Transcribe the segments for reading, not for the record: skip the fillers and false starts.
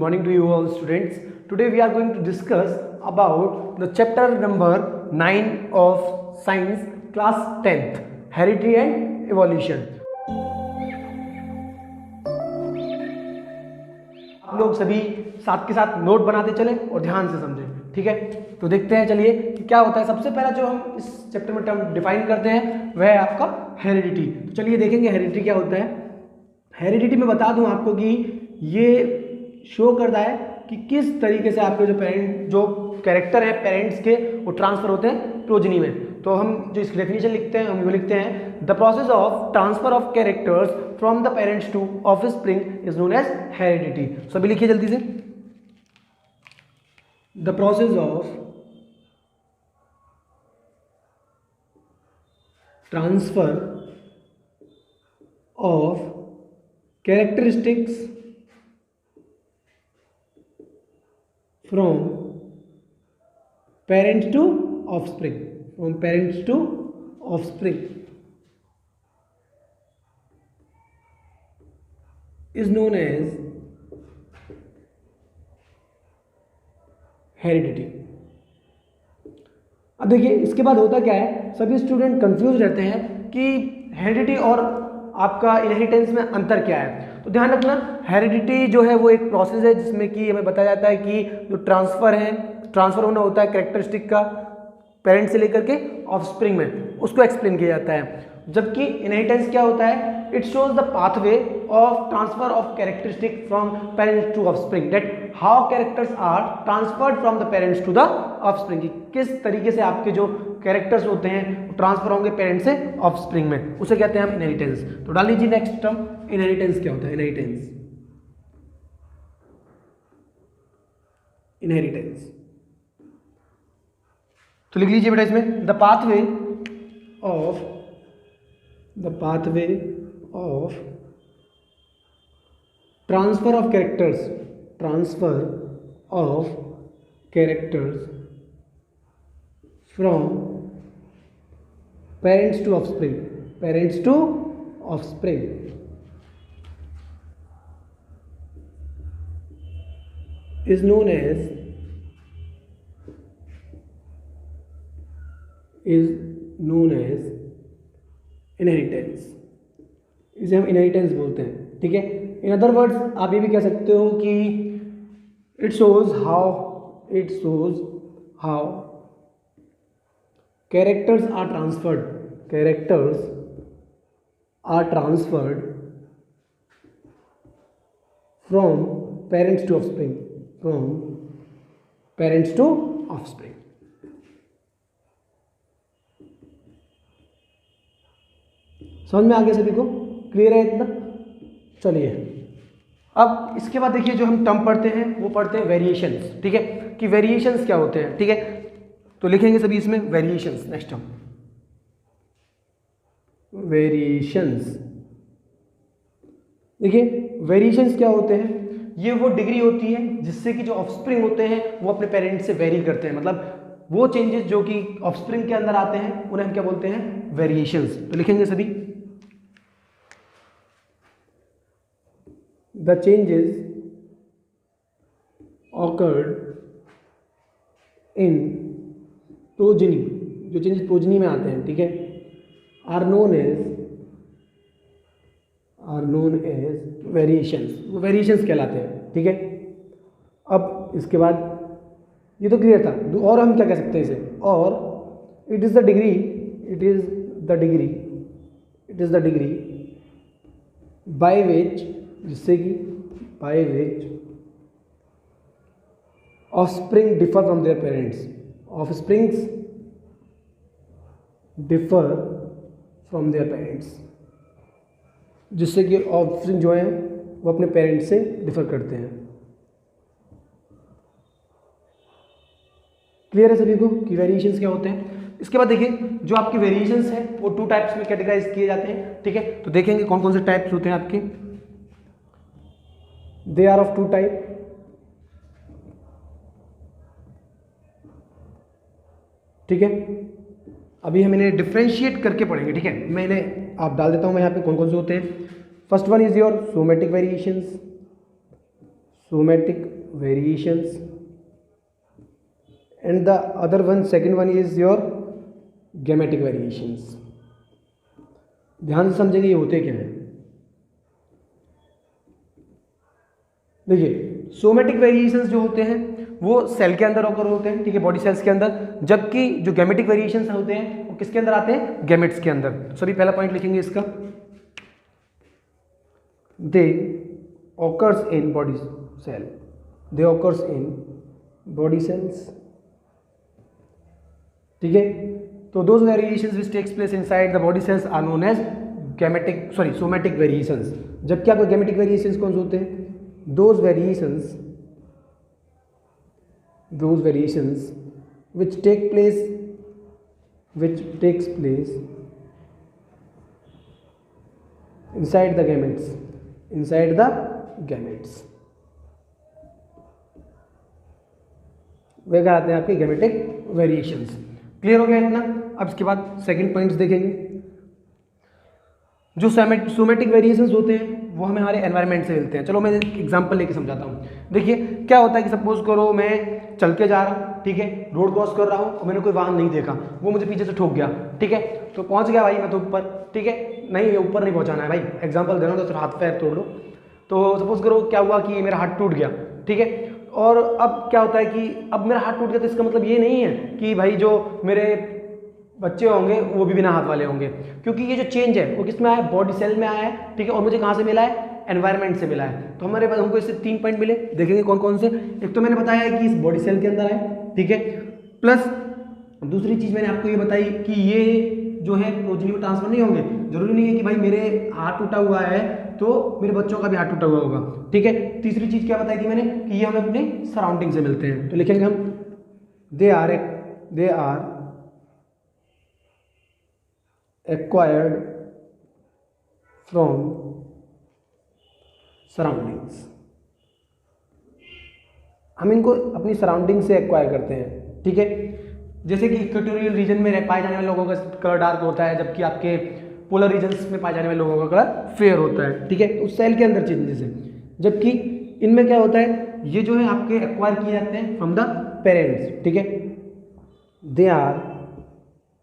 morning to you all students. Today we are going to discuss about the chapter number 9 of science class 10th, heredity and evolution. आप लोग सभी साथ के साथ note बनाते चलें और ध्यान से समझें, ठीक है। तो देखते हैं चलिए कि क्या होता है। सबसे पहला जो हम इस चैप्टर में टर्म डिफाइन करते हैं वह है आपका हेरिडिटी। तो चलिए देखेंगे हेरिडिटी क्या होता है। हेरिडिटी में बता दूं आपको कि ये शो करता है कि किस तरीके से आपके जो कैरेक्टर है पेरेंट्स के वो ट्रांसफर होते हैं प्रोजनी में। तो हम जो इसकी डेफिनेशन लिखते हैं हम वो लिखते हैं the process of transfer of characters from the parents to offspring is known as heredity. सभी लिखिए जल्दी से। The process of transfer of characteristics from parents to offspring is known as heredity। अब देखिए इसके बाद होता क्या है, सभी स्टूडेंट कंफ्यूज रहते हैं कि हेरिडिटी और आपका इनहेरिटेंस में अंतर क्या है। तो ध्यान रखना, हेरिडिटी जो है वो एक प्रोसेस है जिसमें कि हमें बताया जाता है कि जो ट्रांसफर होना होता है कैरेक्टरिस्टिक का पेरेंट से लेकर के ऑफस्प्रिंग में, उसको एक्सप्लेन किया जाता है। जबकि इनहेरिटेंस क्या होता है, it shows the pathway of transfer of characteristic from parents to offspring, that how characters are transferred from the parents to the offspring. किस तरीके से आपके जो कैरेक्टर्स होते हैं ट्रांसफर होंगे पेरेंट से ऑफस्प्रिंग में, उसे कहते हैं हम इनहेरिटेंस। तो डाल लीजिए नेक्स्ट टर्म, इनहेरिटेंस क्या होता है। इनहेरिटेंस तो लिख लीजिए बेटा इसमें the pathway of transfer of characters from parents to offspring is known as inheritance. इसे हम इनहेरिटेंस बोलते हैं, ठीक है। इन अदर वर्ड्स आप ये भी कह सकते हो कि it shows how characters are transferred from parents to offspring. समझ में आ गया सभी को, क्लियर है इतना। चलिए अब इसके बाद देखिए जो हम टर्म पढ़ते हैं वो पढ़ते हैं वेरिएशंस, ठीक है, कि वेरिएशंस क्या होते हैं, ठीक है। तो लिखेंगे सभी इसमें वेरिएशंस। Next term variations. देखिए वेरिएशंस क्या होते हैं, ये वो डिग्री होती है जिससे कि जो ऑफस्प्रिंग होते हैं वो अपने पेरेंट्स से वेरी करते हैं, मतलब वो चेंजेस जो कि ऑफस्प्रिंग के अंदर आते हैं उन्हें हम क्या बोलते हैं, वेरिएशंस। तो लिखेंगे सभी the changes occurred in progeny, जो चेंजेस प्रोजनी में आते हैं, ठीक है, आर नोन एज वेरिएशंस। वो वेरिएशंस कहलाते हैं, ठीक है। अब इसके बाद ये तो क्लियर था, और हम क्या कह सकते हैं इसे, और it is the degree by which, जिससे कि by which offspring differ from their parents, offsprings differ from their parents, जिससे कि ऑफस्प्रिंग जो है वो अपने पेरेंट्स से डिफर करते हैं। क्लियर है सभी को कि वेरिएशंस क्या होते हैं। इसके बाद देखिए जो आपकी वेरिएशंस है वो 2 टाइप्स में कैटेगराइज किए जाते हैं, ठीक है। तो देखेंगे कौन कौन से टाइप्स होते हैं आपके। दे आर ऑफ 2 टाइप, ठीक है। अभी हम इन्हें डिफ्रेंशिएट करके पढ़ेंगे, ठीक है। मैं इन्हें आप डाल देता हूं मैं यहाँ पे कौन कौन से होते हैं। First one is your somatic variations, somatic variations, and the other one, second one is your gametic variations. ध्यान से समझेंगे ये होते क्या है। देखिए सोमेटिक वेरिएशंस जो होते हैं वो सेल के अंदर होकर होते हैं, ठीक है, बॉडी सेल्स के अंदर, जबकि जो गैमेटिक वेरिएशंस होते हैं वो किसके अंदर आते हैं, गैमेट्स के अंदर। सभी पहला पॉइंट लिखेंगे इसका, they occurs in body cell, they occurs in body cells, ठीक है। तो those variations which takes place inside the body cells are known as somatic variations. जबकि आपको गैमेटिक वेरिएशंस कौन से होते हैं, those variations which takes place inside the gametes, वे कहलाते हैं आपके गैमेटिक वेरिएशंस। क्लियर हो गया इतना। अब इसके बाद सेकंड पॉइंट्स देखेंगे। जो सोमेटिक वेरिएशंस होते हैं वो हमें हमारे एनवायरनमेंट से मिलते हैं। चलो मैं एग्जांपल लेके समझाता हूँ। देखिए क्या होता है कि सपोज करो मैं चल के जा रहा हूँ, ठीक है, रोड क्रॉस कर रहा हूँ और मैंने कोई वाहन नहीं देखा, वो मुझे पीछे से ठोक गया, ठीक है, तो पहुँच गया भाई मैं तो ऊपर, ठीक है, नहीं ऊपर नहीं पहुँचाना है भाई, एग्जाम्पल दे रहा हूँ, तो फिर हाथ पैर तोड़ लो। तो सपोज करो क्या हुआ कि मेरा हाथ टूट गया, ठीक है, और अब क्या होता है कि अब मेरा हाथ टूट गया तो इसका मतलब ये नहीं है कि भाई जो मेरे बच्चे होंगे वो भी बिना हाथ वाले होंगे, क्योंकि ये जो चेंज है वो किस में आया है, बॉडी सेल में आया है, ठीक है, और मुझे कहाँ से मिला है, एनवायरनमेंट से मिला है। तो हमारे पास हमको इससे 3 पॉइंट मिले, देखेंगे कौन कौन से। एक तो मैंने बताया है कि इस बॉडी सेल के अंदर है, ठीक है, प्लस दूसरी चीज़ मैंने आपको ये बताई कि ये जो है प्रोजेनी में ट्रांसफर नहीं होंगे। जरूरी नहीं है कि भाई मेरे हाथ टूटा हुआ है तो मेरे बच्चों का भी हाथ टूटा हुआ होगा, ठीक है। तीसरी चीज़ क्या बताई थी मैंने कि ये हमें अपने सराउंडिंग से मिलते हैं। तो लिखेंगे हम they are acquired from surroundings। हम इनको अपनी सराउंडिंग से एक्वायर करते हैं, ठीक है। जैसे कि इक्वेटोरियल रीजन में पाए जाने वाले लोगों का कलर डार्क होता है, जबकि आपके पोलर रीजन्स में पाए जाने वाले लोगों का कलर फेयर होता है, ठीक है। उस सेल के अंदर चेंजेस है, जबकि इनमें क्या होता है, ये जो है आपके एक्वायर किए जाते हैं फ्रॉम द पेरेंट्स, ठीक है। They are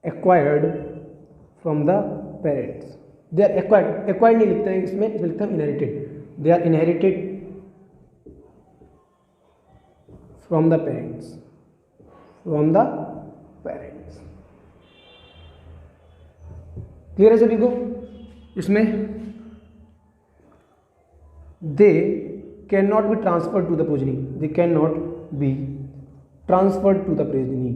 acquired from the parents, they are acquired नहीं लिखते हैं इसमें लिखते हैं inherited, they are inherited from the parents, clear है सभी को। इसमें they can not be transferred to the progeny, they can not be transferred to the progeny,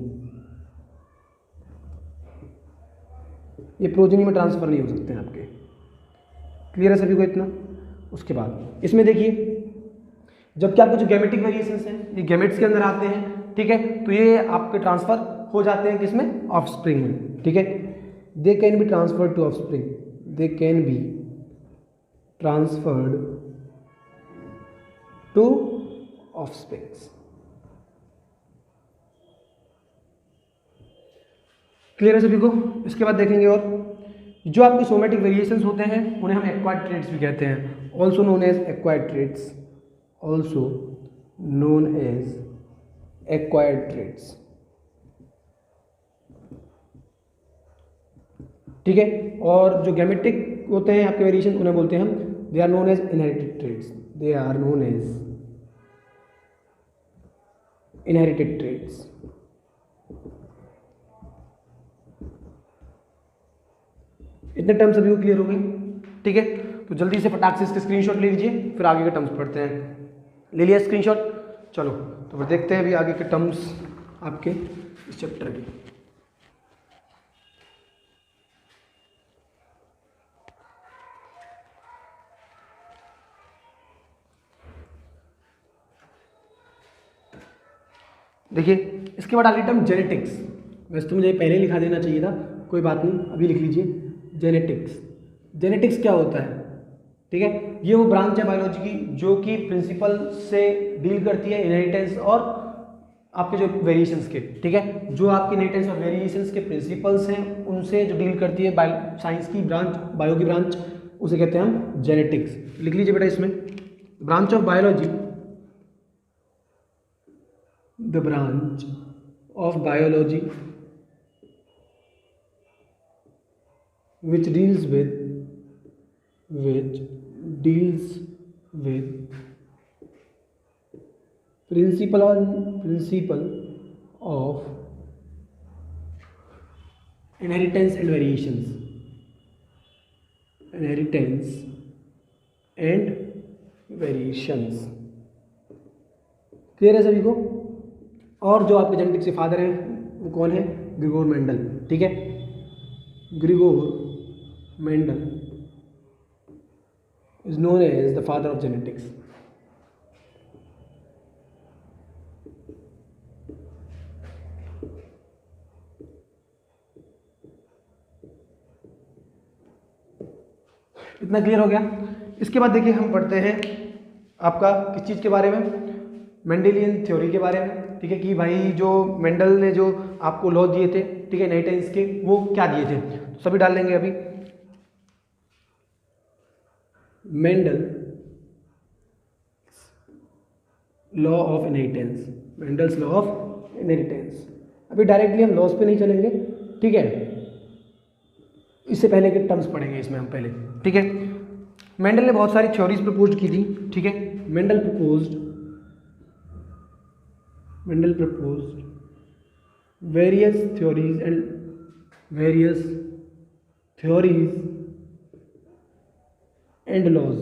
ये प्रोजेनी में ट्रांसफर नहीं हो सकते हैं आपके। क्लियर है सभी को इतना। उसके बाद इसमें देखिए जबकि आपके जो गैमेटिक वेरिएशंस हैं ये गैमेट्स के अंदर आते हैं, ठीक है, तो ये आपके ट्रांसफर हो जाते हैं किसमें, ऑफस्प्रिंग में, ठीक है। They can be transferred to offspring, they can be transferred to offsprings. Clear है सभी को। इसके बाद देखेंगे और जो आपके सोमेटिक वेरिएशंस होते हैं उन्हें हम एक्वायर्ड ट्रेट्स भी कहते हैं, also known as acquired traits, also known as acquired traits, ठीक है। और जो गैमेटिक होते हैं आपके वेरिएशन उन्हें बोलते हैं हम, they are known as inherited traits, they are known as inherited traits. इतने टर्म्स सभी को क्लियर हो गए, ठीक है। तो जल्दी से फटाक से इसके स्क्रीनशॉट ले लीजिए, फिर आगे के टर्म्स पढ़ते हैं। ले लिया स्क्रीनशॉट, चलो तो फिर देखते हैं अभी आगे के टर्म्स आपके इस चैप्टर के। देखिए इसके बाद आगे टर्म जेनेटिक्स। वैसे तो मुझे पहले लिखा देना चाहिए था, कोई बात नहीं, अभी लिख लीजिए जेनेटिक्स। जेनेटिक्स क्या होता है, ठीक है, ये वो ब्रांच है बायोलॉजी की जो कि प्रिंसिपल से डील करती है इनहेरिटेंस और आपके जो वेरिएशंस के, ठीक है, जो आपके इनहेरिटेंस और वेरिएशंस के प्रिंसिपल्स हैं उनसे जो डील करती है साइंस की ब्रांच, बायो की ब्रांच, उसे कहते हैं हम जेनेटिक्स। लिख लीजिए बेटा इसमें, branch of biology the branch of biology which deals with principle of inheritance and variations, clear है सभी को। और जो आपके जेनेटिक्स के फादर हैं वो कौन है? Grigor Mendel. ठीक है, Grigor Mendel is known as the father of genetics. इतना क्लियर हो गया। इसके बाद देखिए हम पढ़ते हैं आपका किस चीज़ के बारे में? मेंडेलियन थ्योरी के बारे में। ठीक है, कि भाई जो मेंडल ने जो आपको लॉ दिए थे, ठीक है, इनहेरिटेंस के, वो क्या दिए थे, तो सभी डाल लेंगे अभी। Mendel law of inheritance, Mendel's law of inheritance. अभी डायरेक्टली हम लॉस पे नहीं चलेंगे, ठीक है, इससे पहले के टर्म्स पढ़ेंगे इसमें हम पहले। ठीक है, मेंडल ने बहुत सारी थ्योरीज प्रपोज की थी। ठीक है, Mendel proposed various theories and laws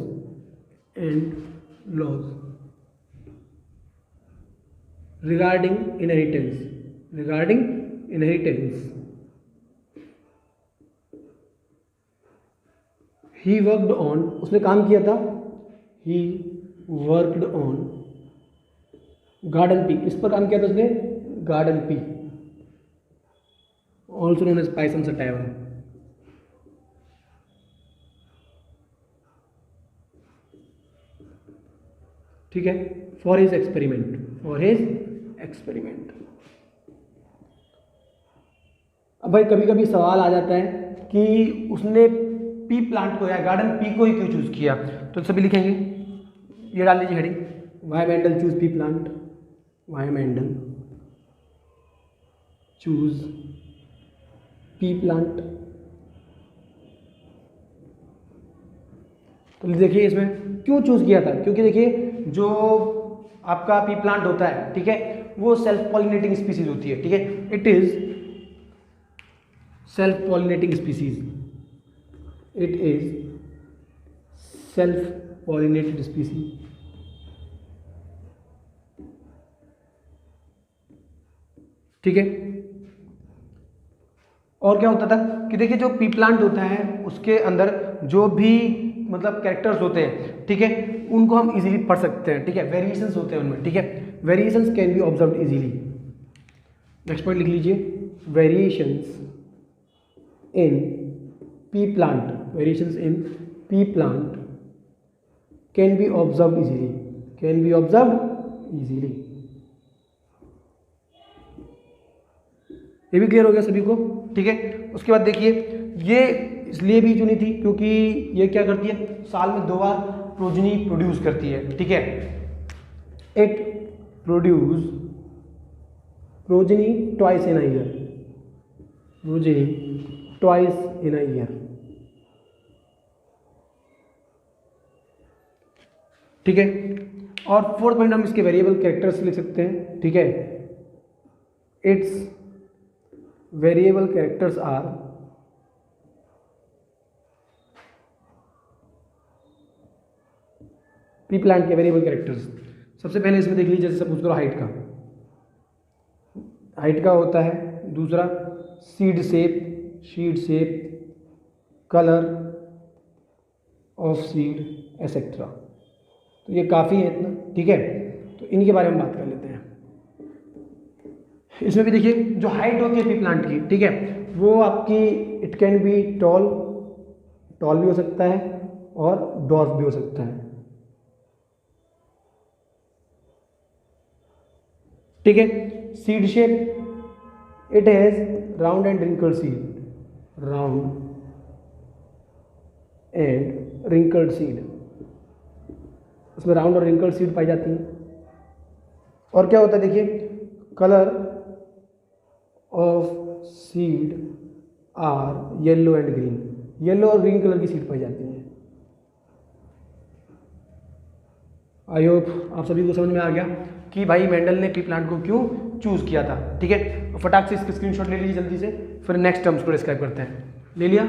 regarding inheritance. He worked on, उसने काम किया था, he worked on garden pea. इस पर काम किया था उसने, garden pea, also known as Pisum sativum. ठीक है, फॉर हिज एक्सपेरिमेंट। अब भाई कभी कभी सवाल आ जाता है कि उसने पी प्लांट को या गार्डन पी को ही क्यों चूज किया, तो सभी लिखेंगे, ये डाल लीजिए heading, why Mendel choose P plant, why Mendel choose P plant. तो देखिए इसमें क्यों चूज किया था, क्योंकि देखिए जो आपका पी प्लांट होता है, ठीक है, वो सेल्फ पॉलिनेटिंग स्पीसीज होती है। ठीक है, it is self pollinating species, ठीक है। और क्या होता था कि देखिए जो पी प्लांट होता है उसके अंदर जो भी मतलब कैरेक्टर्स होते हैं, ठीक है, उनको हम इजीली पढ़ सकते हैं। ठीक है, वेरिएशंस होते हैं उनमें। ठीक है, variations can be observed easily. Next point लिख लीजिए, variations in P plant, can be observed easily, ये भी क्लियर हो गया सभी को। ठीक है, उसके बाद देखिए ये इसलिए भी चुनी थी क्योंकि ये क्या करती है, साल में 2 बार प्रोजनी प्रोड्यूस करती है। ठीक है, it produce progeny twice in a year. ठीक है, और फोर्थ पॉइंट हम इसके वेरिएबल कैरेक्टर्स लिख सकते हैं। ठीक है, it's variable characters R P plant के वेरिएबल कैरेक्टर्स। सबसे पहले इसमें देख लीजिए, जैसे सपोज करो हाइट का होता है, दूसरा seed shape, colour of seed etcetera. तो ये काफ़ी है इतना। ठीक है, तो इनके बारे में बात कर लेते हैं। इसमें भी देखिए जो हाइट होती है पी प्लांट की, ठीक है, वो आपकी इट कैन बी टॉल भी हो सकता है और डॉर्फ भी हो सकता है। ठीक है, seed shape, it has round and wrinkled seed, उसमें राउंड और रिंकल्ड सीड पाई जाती है। और क्या होता है देखिए colour of seed are yellow and green, yellow और ग्रीन कलर की सीड पाई जाती हैं। आई होप आप सभी को समझ में आ गया कि भाई मेंडल ने पी प्लांट को क्यों चूज किया था। ठीक है, फटाक से इसका स्क्रीनशॉट ले लीजिए जल्दी से, फिर नेक्स्ट टर्म्स को डिस्क्राइब करते हैं। ले लिया,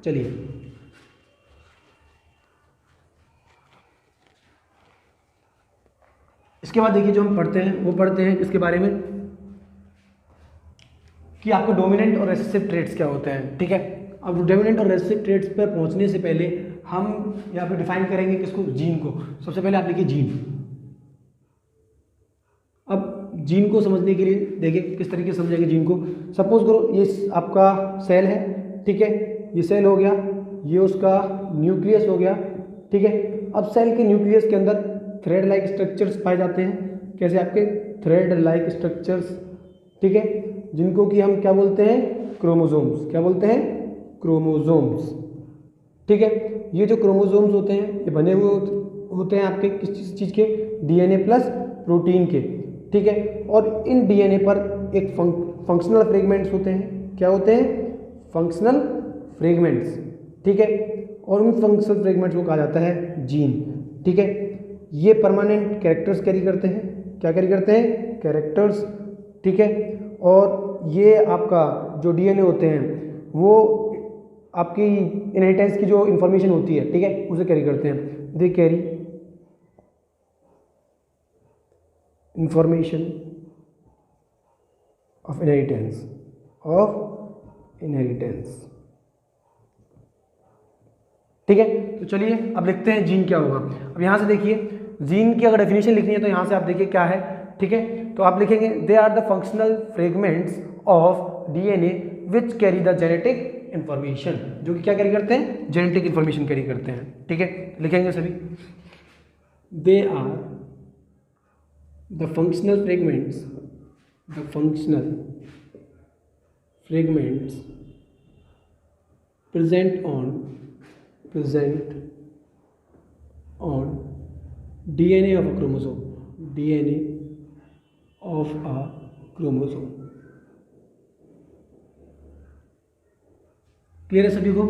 चलिए इसके बाद देखिए जो हम पढ़ते हैं वो पढ़ते हैं इसके बारे में कि आपको डोमिनेंट और रेसेसिव ट्रेट्स क्या होते हैं। ठीक है, अब डोमिनेंट और रेसेसिव ट्रेट्स पर पहुंचने से पहले हम यहाँ पे डिफाइन करेंगे किसको, जीन को। सबसे पहले आप लिखिए जीन। अब जीन को समझने के लिए देखिए किस तरीके से समझेंगे जीन को। सपोज करो ये आपका सेल है, ठीक है, ये सेल हो गया, ये उसका न्यूक्लियस हो गया। ठीक है, अब सेल के न्यूक्लियस के अंदर थ्रेड लाइक स्ट्रक्चर्स पाए जाते हैं। कैसे, आपके थ्रेड लाइक स्ट्रक्चर्स, ठीक है, जिनको कि हम क्या बोलते हैं, क्रोमोसोम्स। क्या बोलते हैं, क्रोमोसोम्स। ठीक है, ये जो क्रोमोसोम्स होते हैं ये बने हुए होते हैं आपके किस चीज़ के, डीएनए प्लस प्रोटीन के। ठीक है, और इन डीएनए पर एक फंक्शनल फ्रेगमेंट्स होते हैं। क्या होते हैं, फंक्शनल फ्रेगमेंट्स। ठीक है, और उन फंक्शनल फ्रेगमेंट्स को कहा जाता है जीन। ठीक है, ये परमानेंट कैरेक्टर्स कैरी करते हैं। क्या कैरी करते हैं, कैरेक्टर्स। ठीक है, और ये आपका जो डीएनए होते हैं वो आपकी इनहेरिटेंस की जो इन्फॉर्मेशन होती है, ठीक है, उसे कैरी करते हैं। They carry information of inheritance, ठीक है। तो चलिए अब लिखते हैं जीन क्या होगा। अब यहाँ से देखिए जीन की अगर डेफिनेशन लिखनी है तो यहाँ से आप देखिए क्या है। ठीक है, तो आप लिखेंगे they are the functional fragments of DNA which carry the genetic information, जो कि क्या कैरी करते हैं, जेनेटिक इंफॉर्मेशन कैरी करते हैं। ठीक है, लिखेंगे सभी, they are the functional fragments present on DNA of a chromosome। Clear है सभी को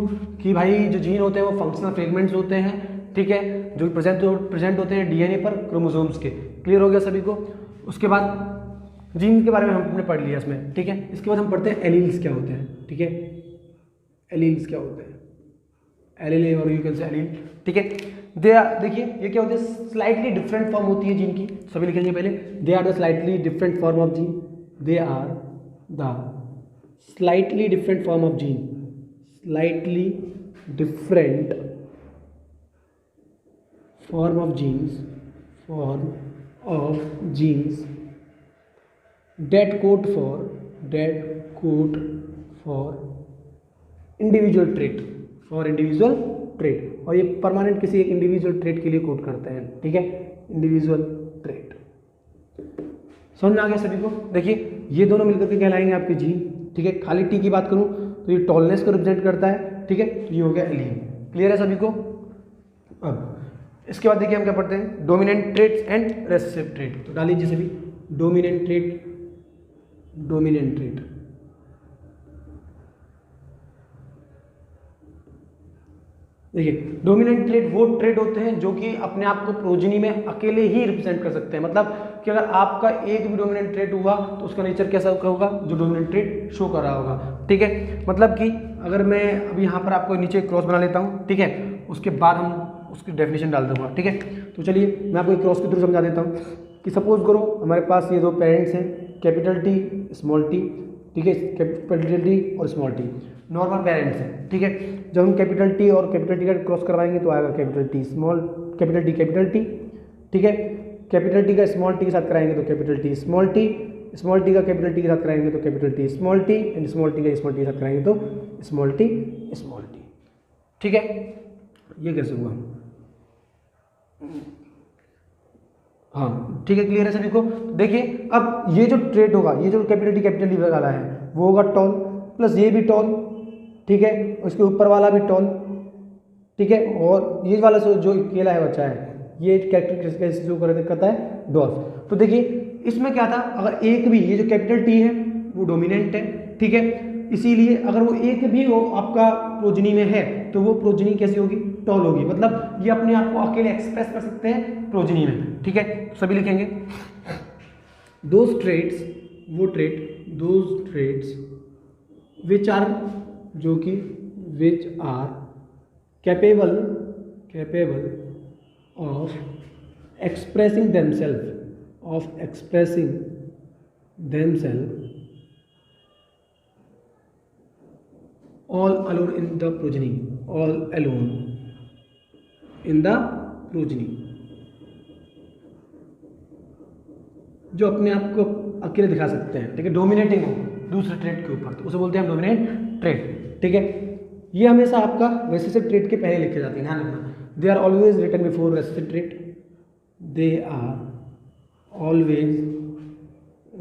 कि भाई जो जीन होते हैं वो फंक्शनल फ्रेगमेंट्स होते हैं। ठीक है, जो प्रेजेंट होते हैं डीएनए पर क्रोमोसोम्स के। क्लियर हो गया सभी को। उसके बाद जीन के बारे में हमने पढ़ लिया इसमें। ठीक है, इसके बाद हम पढ़ते हैं एलील्स क्या होते हैं। ठीक है, एलील्स क्या होते हैं, एलील और यू कैन से एलील। ठीक है, देखिए ये क्या होते हैं, स्लाइटली डिफरेंट फॉर्म होती है जीन की। सभी लिखेंगे पहले, they are the slightly different form of gene, they are the slightly different form of gene, slightly different form of genes that code for individual trait, और ये परमानेंट किसी एक इंडिविजुअल ट्रेट के लिए कोड करते हैं। ठीक है, इंडिविजुअल ट्रेट। समझ में आ गया सभी को। देखिए ये दोनों मिलकर के कहलाएंगे आपके जीन। ठीक है, खाली टी की बात करूं तो ये टॉलनेस को रिप्रेजेंट करता है। ठीक है, तो ये हो गया एलील। क्लियर है सभी को। अब इसके बाद देखिए हम क्या पढ़ते हैं, dominant traits and recessive trait. तो डाल लीजिए सभी, डोमिनेंट ट्रेट। देखिए डोमिनेंट ट्रेट वो ट्रेट होते हैं जो कि अपने आप को प्रोजेनी में अकेले ही रिप्रेजेंट कर सकते हैं। मतलब कि अगर आपका एक भी डोमिनेंट ट्रेट हुआ तो उसका नेचर कैसा होगा, जो डोमिनेंट ट्रेट शो कर रहा होगा। ठीक है, मतलब कि अगर मैं अभी यहाँ पर आपको नीचे क्रॉस बना लेता हूँ, ठीक है, उसके बाद हम उसकी डेफिनेशन डाल दूंगा। ठीक है, तो चलिए मैं आपको क्रॉस के थ्रू समझा देता हूँ कि सपोज करो हमारे पास ये दो पेरेंट्स हैं, कैपिटल टी स्मॉल टी। ठीक है, कैपिटल टी और स्मॉल टी नॉर्मल पेरेंट्स हैं। ठीक है, जब हम कैपिटल टी और कैपिटल टी का क्रॉस करवाएंगे तो आएगा capital T small, capital T. ठीक है, कैपिटल टी का स्मॉल टी के साथ कराएंगे तो capital T small T, small T का कैपिटल टी के साथ कराएंगे तो capital T small T, and small T का स्मॉल टी के साथ कराएंगे तो स्मॉल टी। ठीक है, ये कैसे हुआ। हाँ ठीक है, क्लियर है सभी को। देखिए अब ये जो ट्रेट होगा, ये जो कैपिटल टी वाला है वो होगा टॉल, प्लस ये भी टॉल। ठीक है, उसके ऊपर वाला भी टॉल। ठीक है, और ये वाला जो अकेला है बच्चा है, ये कैरेक्टर कैसे शो करता है, डॉल्फ। तो देखिए इसमें क्या था, अगर एक भी ये जो कैपिटल टी है वो डोमिनेंट है, ठीक है, इसीलिए अगर वो एक भी वो आपका प्रोजनी में है तो वो प्रोजनी कैसी होगी, टॉल होगी, मतलब ये अपने आप को अकेले एक्सप्रेस कर सकते हैं प्रोजनी में, ठीक है। सभी लिखेंगे दोज ट्रेड्स, वो trait, those traits which are, जो कि which are capable of expressing themselves all alone in the progeny, all alone in the progeny, जो अपने आप को अकेले दिखा सकते हैं, ठीक है, डोमिनेटिंग हो दूसरे ट्रेड के ऊपर, तो उसे बोलते हैं हम डोमिनेंट ट्रेड, ठीक है। ये हमेशा आपका रेसेसिव ट्रेड के पहले लिखे जाते हैं, ध्यान रखना, they are always written before recessive trait, they are always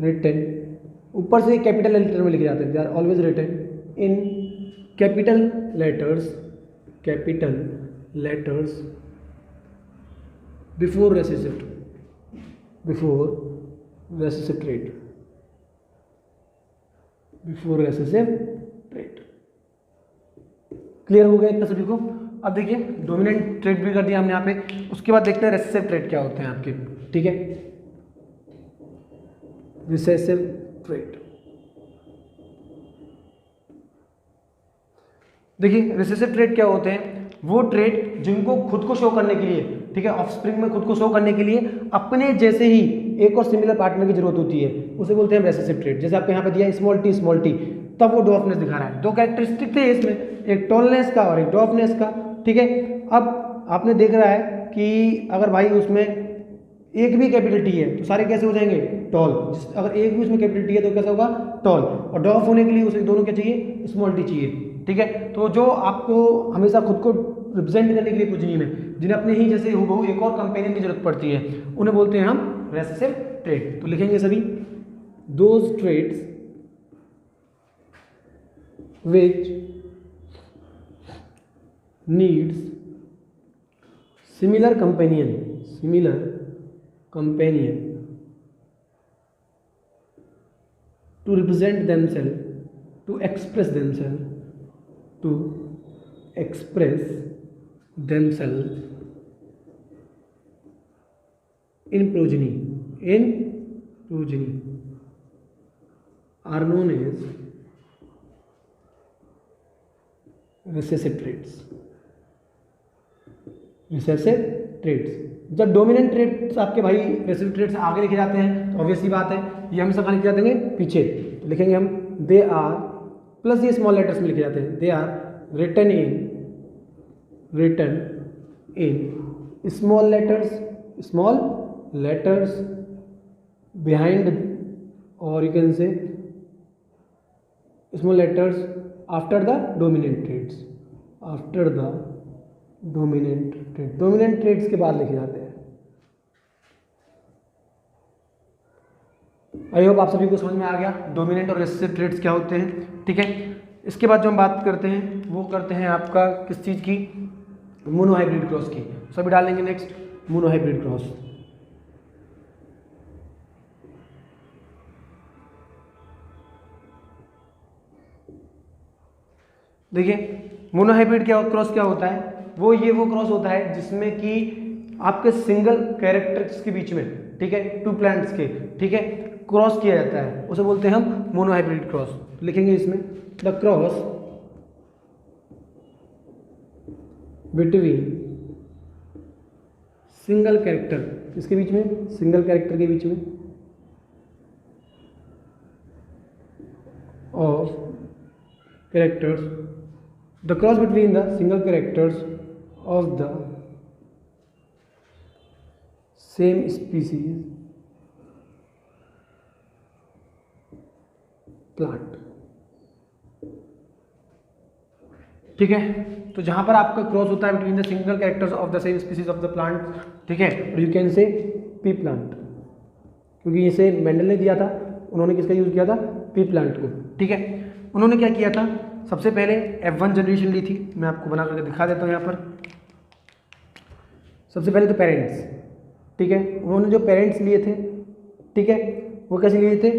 written, ऊपर से कैपिटल लेटर में लिखे जाते हैं, they are always written in capital letters before recessive trait, clear हो गया इतना सभी को। अब देखिए डोमिनेंट ट्रेड भी कर दिया हमने यहाँ पे, उसके बाद देखते हैं रेसेसिव ट्रेड क्या होते हैं आपके, ठीक है। रिसेसिव ट्रेड, देखिए रिसेसिव ट्रेड क्या होते हैं, वो ट्रेड जिनको खुद को शो करने के लिए, ठीक है, ऑफस्प्रिंग में खुद को शो करने के लिए अपने जैसे ही एक और सिमिलर पार्टनर की जरूरत होती है, उसे बोलते हैं रेसेसिव ट्रेड। जैसे आपको यहाँ पे दिया स्मॉल टी, तब वो डॉर्फनेस दिखा रहा है। दो कैरेक्टरिस्टिक थे इसमें, एक टॉलनेस का और एक डॉर्फनेस का, ठीक है। अब आपने देख रहा है कि अगर भाई उसमें एक भी कैपिटल टी है तो सारे कैसे हो जाएंगे, टॉल। अगर एक भी उसमें कैपिटल टी है तो कैसा होगा, टॉल। और डॉर्फ होने के लिए उसे दोनों क्या चाहिए, स्मॉल टी चाहिए, ठीक है। तो जो आपको हमेशा खुद को रिप्रेजेंट करने के लिए प्रोजनी में जिन्हें अपने ही जैसे हूबहू एक और कंपेनियन की जरूरत पड़ती है, उन्हें बोलते हैं हम रेसेसिव ट्रेड। तो लिखेंगे सभी those traits which needs similar companion to represent themselves, to express themselves in progeny are known as recessive traits. जब डोमिनेंट ट्रेड्स आपके भाई रेसेसिव ट्रेड्स आगे लिखे जाते हैं तो ऑब्वियसली बात है ये हमेशा कहाँ लिखे जाते हैं, पीछे। तो लिखेंगे हम दे आर प्लस ये स्मॉल लेटर्स में लिखे जाते हैं, they are written in small letters behind, और you can say small letters after the dominant traits, dominant traits के बाद लिखे जाते हैं। आई होप आप सभी को समझ में आ गया डोमिनेंट और रेसेसिव ट्रेड्स क्या होते हैं, ठीक है। इसके बाद जो हम बात करते हैं वो करते हैं आपका किस चीज़ की, मोनोहाइब्रिड क्रॉस की। सभी डालेंगे नेक्स्ट मोनोहाइब्रिड क्रॉस। देखिए मोनोहाइब्रिड क्रॉस क्या होता है, वो क्रॉस होता है जिसमें कि आपके सिंगल कैरेक्टर्स के बीच में, ठीक है, टू प्लांट्स के, ठीक है, क्रॉस किया जाता है, उसे बोलते हैं हम मोनोहाइब्रिड क्रॉस। लिखेंगे इसमें the cross between single character, इसके बीच में, सिंगल कैरेक्टर के बीच में, of characters, the cross between the single characters of the same species plant, ठीक है। तो जहां पर आपका क्रॉस होता है between the single characters of the same species of the plant, ठीक है, यू कैन से पी प्लांट, क्योंकि इसे मेंडल ने दिया था, उन्होंने किसका यूज किया था, पी प्लांट को, ठीक है। उन्होंने क्या किया था, सबसे पहले F1 जनरेशन ली थी, मैं आपको बना करके दिखा देता हूँ यहाँ पर। सबसे पहले तो पेरेंट्स, ठीक है, उन्होंने जो पेरेंट्स लिए थे ठीक है, वो कैसे लिए थे,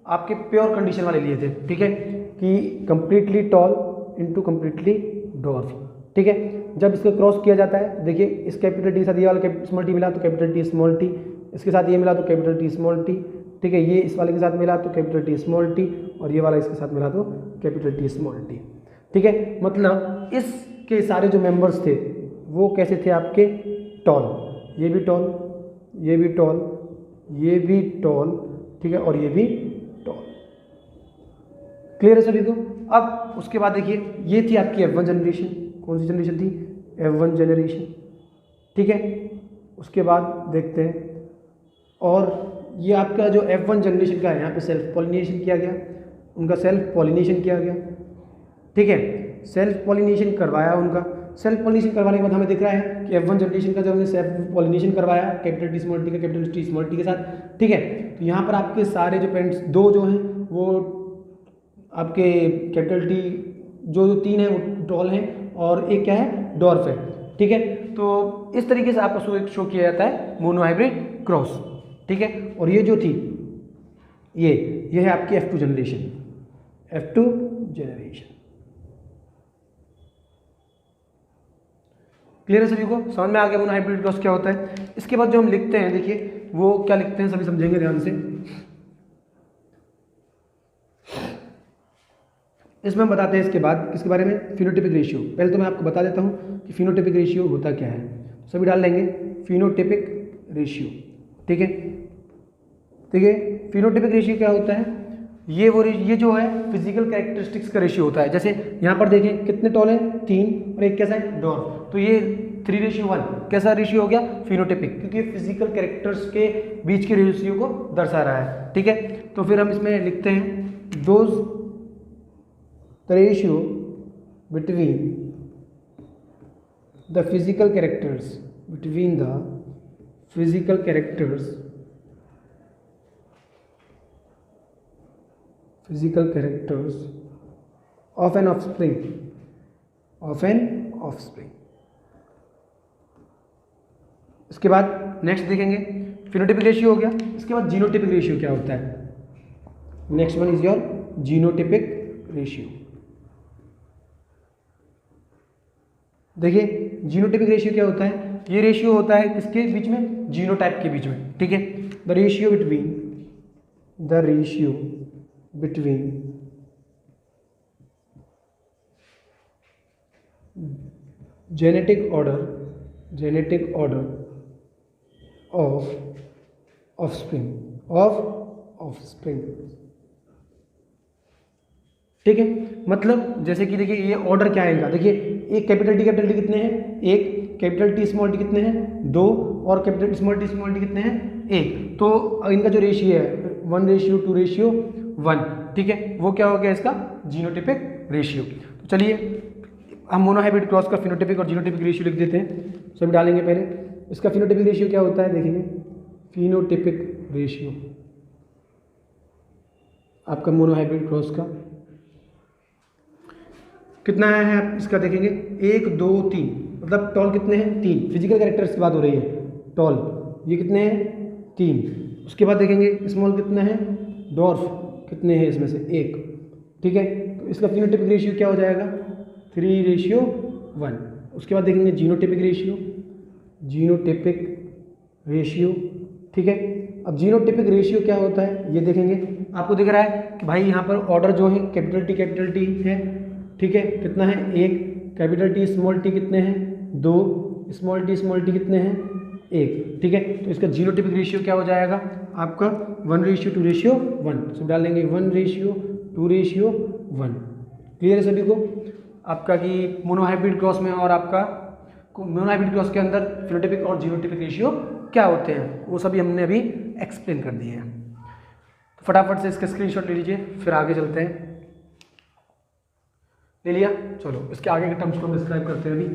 आपके प्योर कंडीशन वाले लिए थे, ठीक है, कि completely tall into completely dwarf, ठीक है। जब इसको क्रॉस किया जाता है, देखिए इस कैपिटल टी के साथ ये वाला स्मॉल टी मिला तो कैपिटल टी स्मॉल टी, इसके साथ ये मिला तो कैपिटल टी स्मॉल टी, ठीक है, ये इस वाले के साथ मिला तो कैपिटल टी स्मॉल टी, और ये वाला इसके साथ मिला तो कैपिटल टी स्मॉल टी, ठीक है। मतलब इसके सारे जो मेंबर्स थे वो कैसे थे आपके टॉल, ये भी टॉल, ये भी टॉल, ये भी टॉल, ठीक है, और ये भी टॉल। क्लियर है सभी को। अब उसके बाद देखिए ये थी आपकी F1 जनरेशन, कौन सी जनरेशन थी, F1 जनरेशन, ठीक है। उसके बाद देखते हैं, और ये आपका जो F1 जनरेशन का है, यहाँ पे सेल्फ पॉलिनेशन किया गया, उनका सेल्फ पॉलिनेशन किया गया, ठीक है, सेल्फ पॉलिनेशन करवाया उनका। सेल्फ पॉलिनेशन करवाने के बाद हमें दिख रहा है कि F1 जनरेशन का जब हमने सेल्फ पॉलिनेशन करवाया कैपिटल टी स्मॉल टी का कैपिटल टी स्मॉल टी के साथ, ठीक है, तो यहाँ पर आपके सारे जो पेरेंट्स दो जो हैं वो आपके कैपिटल टी जो 3 है वो टॉल हैं और एक क्या है डॉर्फ है, ठीक है। तो इस तरीके से आपको शो किया जाता है मोनोहाइब्रिड क्रॉस, ठीक है। और ये जो थी ये है आपकी F2 generation, F2 generation. Clear है सभी को, समझ में आ गया मोनोहाइब्रिड क्रॉस क्या होता है। इसके बाद जो हम लिखते हैं, देखिए वो क्या लिखते हैं सभी समझेंगे ध्यान से। इसमें हम बताते हैं इसके बाद किसके बारे में, फिनोटिपिक रेशियो। पहले तो मैं आपको बता देता हूँ कि फिनोटिपिक रेशियो होता क्या है, सभी डाल लेंगे फिनोटिपिक रेशियो, ठीक है, ठीक है। फिनोटिपिक रेशियो क्या होता है, ये जो है फिजिकल कैरेक्टरिस्टिक्स का रेशियो होता है। जैसे यहाँ पर देखें कितने टॉल हैं, 3, और एक कैसा है डॉर्फ, तो ये 3:1 कैसा रेशियो हो गया, फिनोटिपिक, क्योंकि फिजिकल कैरेक्टर्स के बीच के रेशियो को दर्शा रहा है, ठीक है। तो फिर हम इसमें लिखते हैं those the ratio between the physical characters, between the physical characters, physical characters of an offspring, of an offspring। इसके बाद नेक्स्ट देखेंगे फिनोटिपिक रेशियो हो गया। इसके बाद जीनोटिपिक रेशियो क्या होता है, next one is your genotypic ratio. देखिए जीनोटिपिक रेशियो क्या होता है, ये रेशियो होता है किसके बीच में, जीनोटाइप के बीच में, ठीक है। The ratio between genetic order of offspring, ठीक है। मतलब जैसे कि देखिए ये ऑर्डर क्या है इनका, देखिए एक कैपिटल टी कितने हैं, एक कैपिटल टी स्मॉल टी कितने हैं, 2, और कैपिटल टी स्मॉल टी कितने हैं, 1। तो इनका जो रेशियो है 1:2:1, ठीक है, वो क्या हो गया इसका जीनोटिपिक रेशियो। तो चलिए हम मोनोहाइब्रिड क्रॉस का फिनोटिपिक और जीनोटिपिक रेशियो लिख देते हैं, सब डालेंगे पहले। इसका फिनोटिपिक रेशियो क्या होता है, देखेंगे फिनोटिपिक रेशियो आपका मोनोहाइब्रिड क्रॉस का कितना है, आप इसका देखेंगे 1 2 3, मतलब टॉल कितने हैं 3, फिजिकल कैरेक्टर्स की बात हो रही है, टॉल ये कितने हैं 3। उसके बाद देखेंगे स्मॉल कितने हैं, डॉर्फ कितने हैं इसमें से 1, ठीक है। तो इसका फिनोटिपिक रेशियो क्या हो जाएगा 3:1। उसके बाद देखेंगे जीनोटिपिक रेशियो, ठीक है। अब जीनोटिपिक रेशियो क्या होता है ये देखेंगे, आपको दिख रहा है कि भाई यहाँ पर ऑर्डर जो है कैपिटल टी है, ठीक है, कितना है 1, कैपिटल टी स्मॉल टी कितने हैं 2, स्मॉल टी कितने हैं 1, ठीक है। तो इसका जीनोटिपिक रेशियो क्या हो जाएगा आपका 1:2:1, सब डाल देंगे 1:2:1। क्लियर है सभी को आपका कि मोनोहाइब्रिड क्रॉस में और आपका मोनोहाइब्रिड क्रॉस के अंदर फिनोटिपिक और जीनोटिपिक रेशियो क्या होते हैं वो सभी हमने अभी एक्सप्लेन कर दिए हैं। तो फटाफट से इसका स्क्रीनशॉट ले लीजिए, फिर आगे चलते हैं। ले लिया, चलो इसके आगे के टर्म्स को हम डिस्क्राइब करते हैं अभी।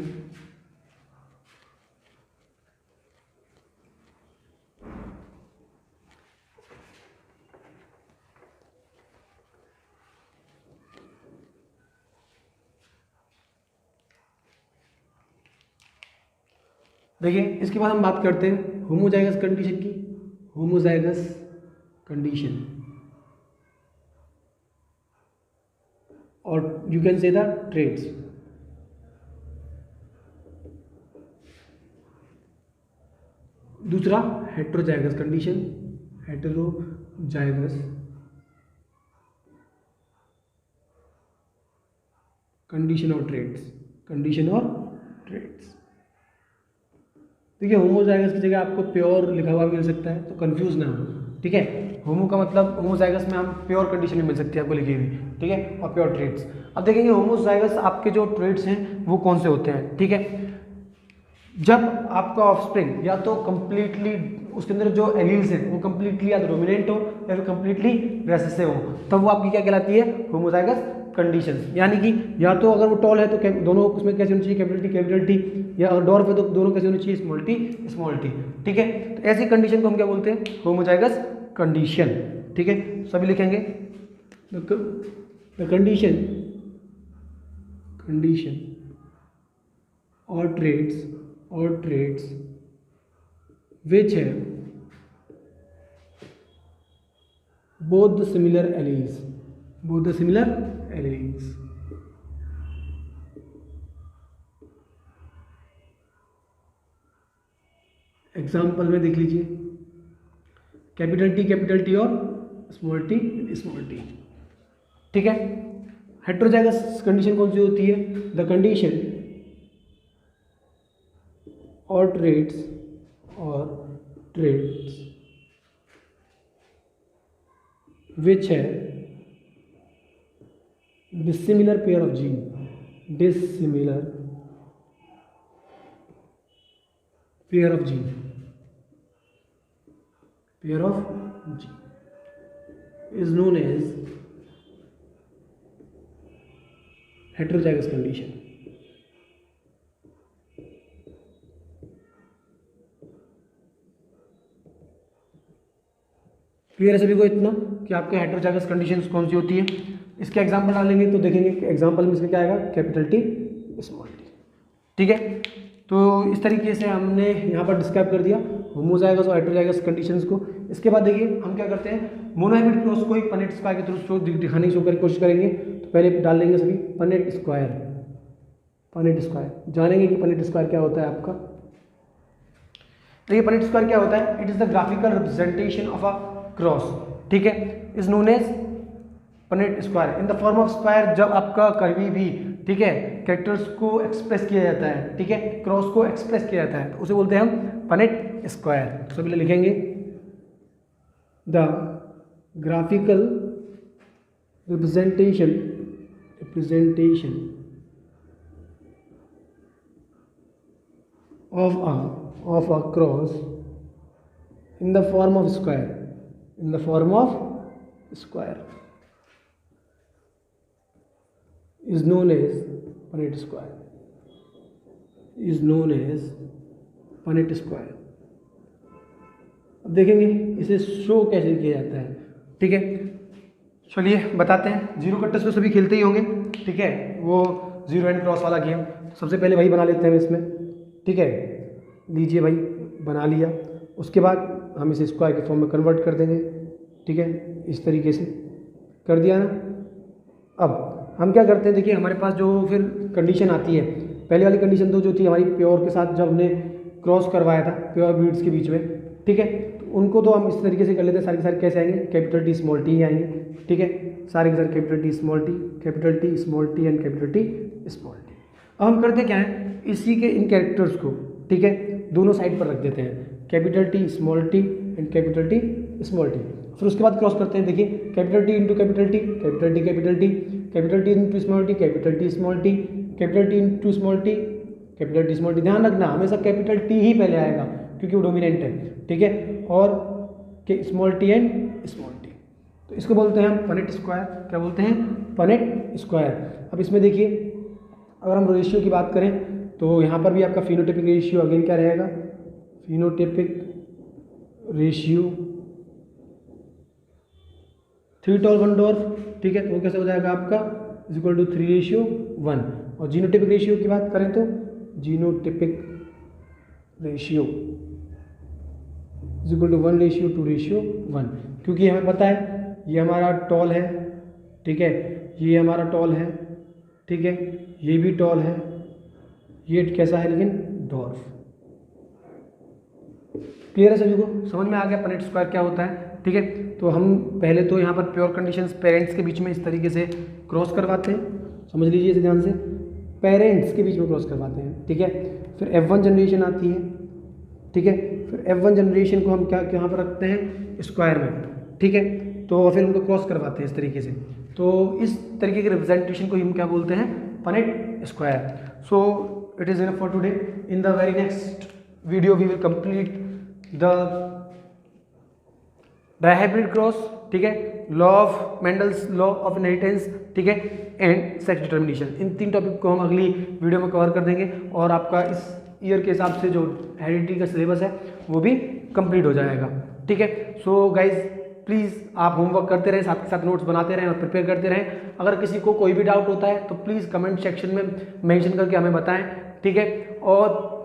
देखिए इसके बाद हम बात करते हैं होमोजाइगस कंडीशन की, होमोजाइगस कंडीशन, और you can say the traits. दूसरा हेट्रोजाइगस कंडीशन, हेटेरोजाइगस कंडीशन और ट्रेड्स, कंडीशन और ट्रेड्स। देखिए होमोजाइगस की जगह आपको प्योर लिखा हुआ मिल सकता है, तो कंफ्यूज ना हो, ठीक है। होमो का मतलब होमोजाइगस में हम प्योर कंडीशन में मिल सकती है आपको लिखी हुई, ठीक है, और प्योर ट्रेड्स। अब देखेंगे होमोजाइगस आपके जो ट्रेड्स हैं वो कौन से होते हैं, ठीक है। जब आपका ऑफस्प्रिंग या तो कंप्लीटली उसके अंदर जो एलील्स हैं वो कंप्लीटली या तो डोमिनेंट हो या फिर कंप्लीटली रेसेसिव हो, तब वो आपकी क्या कहलाती है, होमोजाइगस कंडीशन। यानी कि या तो अगर वो टॉल है तो दोनों उसमें कैसे होनी चाहिए, कैपिटल टी, या अगर डॉर्फ है तो दोनों कैसे होनी चाहिए, स्मॉल टी, ठीक है। तो ऐसी कंडीशन को हम क्या बोलते हैं, होमोजाइगस कंडीशन, ठीक है। सभी लिखेंगे द कंडीशन और traits which have both the similar alleles, example में देख लीजिए, कैपिटल टी और स्मॉल टी, ठीक है। हेट्रोजाइगस कंडीशन कौन सी होती है, द कंडीशन और traits which have dissimilar pair of gene, is known as heterozygous condition। Clear है सभी को इतना कि आपके हेट्रोजाइगस कंडीशंस कौन सी होती है। इसके एग्जांपल डालेंगे तो देखेंगे कि एग्जांपल में इसमें क्या आएगा, कैपिटल टी, स्मॉल टी, ठीक है। तो इस तरीके से हमने यहाँ पर डिस्क्राइब कर दिया होमोजाइगस और हेट्रोजाइगस कंडीशंस को। इसके बाद देखिए हम क्या करते हैं, मोनोहाइब्रिड क्रॉस को ही पनेट स्क्वायर के थ्रू दिखाने की कोशिश करेंगे। तो पहले डाल लेंगे सभी पनेट स्क्वायर, जानेंगे कि पनेट स्क्वायर क्या होता है आपका। देखिए पनेट स्क्वायर क्या होता है, it is the graphical representation of a cross, ठीक है, is known as Punnett square in the form of square. जब आपका कभी भी, ठीक है, कैरेक्टर्स को एक्सप्रेस किया जाता है, ठीक है, क्रॉस को एक्सप्रेस किया जाता है, तो उसे बोलते हैं हम पनेट स्क्वायर। तो सभी लिखेंगे the graphical representation of a cross in the form of square, is known as Punnett square, अब देखेंगे इसे शो कैसे किया जाता है, ठीक है। चलिए बताते हैं। जीरो कट्टर्स तो सभी खेलते ही होंगे, ठीक है, वो जीरो एंड क्रॉस वाला गेम। सबसे पहले वही बना लेते हैं इसमें, ठीक है, लीजिए भाई बना लिया। उसके बाद हम इसे स्क्वायर के फॉर्म में कन्वर्ट कर देंगे, ठीक है, इस तरीके से कर दिया ना। अब हम क्या करते हैं, देखिए हमारे पास जो फिर कंडीशन आती है, पहले वाली कंडीशन तो जो थी हमारी प्योर के साथ, जब हमने क्रॉस करवाया था प्योर ब्रीड्स के बीच में, ठीक है, तो उनको तो हम इस तरीके से कर लेते हैं। सारे के सारे कैसे आएंगे, कैपिटल टी स्मॉल टी आएंगे, ठीक है, सारे के सारे capital T small T, capital T small T and capital T small T. अब हम करते क्या है, इसी के इन कैरेक्टर्स को, ठीक है, दोनों साइड पर रख देते हैं, capital T small T and capital T small T. फिर उसके बाद क्रॉस करते हैं, देखिए capital T into capital T, capital T capital T, capital T into small T, capital T small T, capital T into small T, capital T small T. ध्यान रखना हमेशा capital T ही पहले आएगा क्योंकि वो डोमिनेंट है, ठीक है, और small T and small T. तो इसको बोलते हैं हम पनेट स्क्वायर। क्या बोलते हैं, पनेट स्क्वायर। अब इसमें देखिए अगर हम रेशियो की बात करें तो यहाँ पर भी आपका फिनोटाइपिक रेशियो अगेन क्या रहेगा, फिनोटाइपिक रेशियो 3 टॉल 1 डॉर्फ, ठीक है, तो वो कैसे हो जाएगा आपका इज इक्वल टू 3:1। और जीनोटाइपिक रेशियो की बात करें तो genotypic ratio is equal to 1:2:1। क्योंकि हमें पता है ये हमारा टॉल है, ठीक है, ये हमारा टॉल है, ठीक है, ये भी टॉल है, ये कैसा है लेकिन डॉर्फ। क्लियर है सभी को, समझ में आ गया पनेट स्क्वायर क्या होता है, ठीक है। तो हम पहले तो यहाँ पर प्योर कंडीशंस पेरेंट्स के बीच में इस तरीके से क्रॉस करवाते हैं, समझ लीजिए इसे ध्यान से, पेरेंट्स के बीच में क्रॉस करवाते हैं, ठीक है। फिर F1 जनरेशन आती है, ठीक है, फिर F1 जनरेशन को हम क्या यहाँ पर रखते हैं स्क्वायर में, ठीक है, तो फिर उनको क्रॉस करवाते हैं इस तरीके से। तो इस तरीके के रिप्रेजेंटेशन को हम क्या बोलते हैं, Punnett square. So it is enough for today. In the very next video we will complete the dihybrid cross, ठीक है, law of Mendel's law of inheritance, ठीक है, एंड सेक्स डिटर्मिनेशन। इन 3 टॉपिक को हम अगली वीडियो में कवर कर देंगे और आपका इस ईयर के हिसाब से जो हेरिडिटी का सिलेबस है वो भी कंप्लीट हो जाएगा, ठीक है। सो गाइज प्लीज़ आप होमवर्क करते रहें, साथ के साथ नोट्स बनाते रहें और प्रिपेयर करते रहें। अगर किसी को कोई भी डाउट होता है तो प्लीज़ कमेंट सेक्शन में मेंशन करके हमें बताएं, ठीक है। और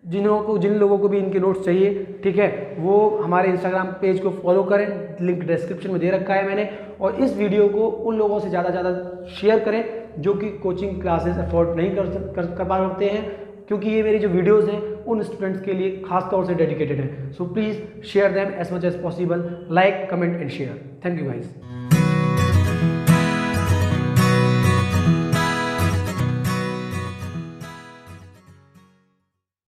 जिन लोगों को भी इनके नोट्स चाहिए, ठीक है, वो हमारे इंस्टाग्राम पेज को फॉलो करें, लिंक डिस्क्रिप्शन में दे रखा है मैंने। और इस वीडियो को उन लोगों से ज़्यादा शेयर करें जो कि कोचिंग क्लासेस अफोर्ड नहीं कर पा सकते हैं, क्योंकि ये मेरी जो वीडियोस हैं उन स्टूडेंट्स के लिए खास तौर से डेडिकेटेड है। So please share them as much as possible, like, comment and share. Thank you guys.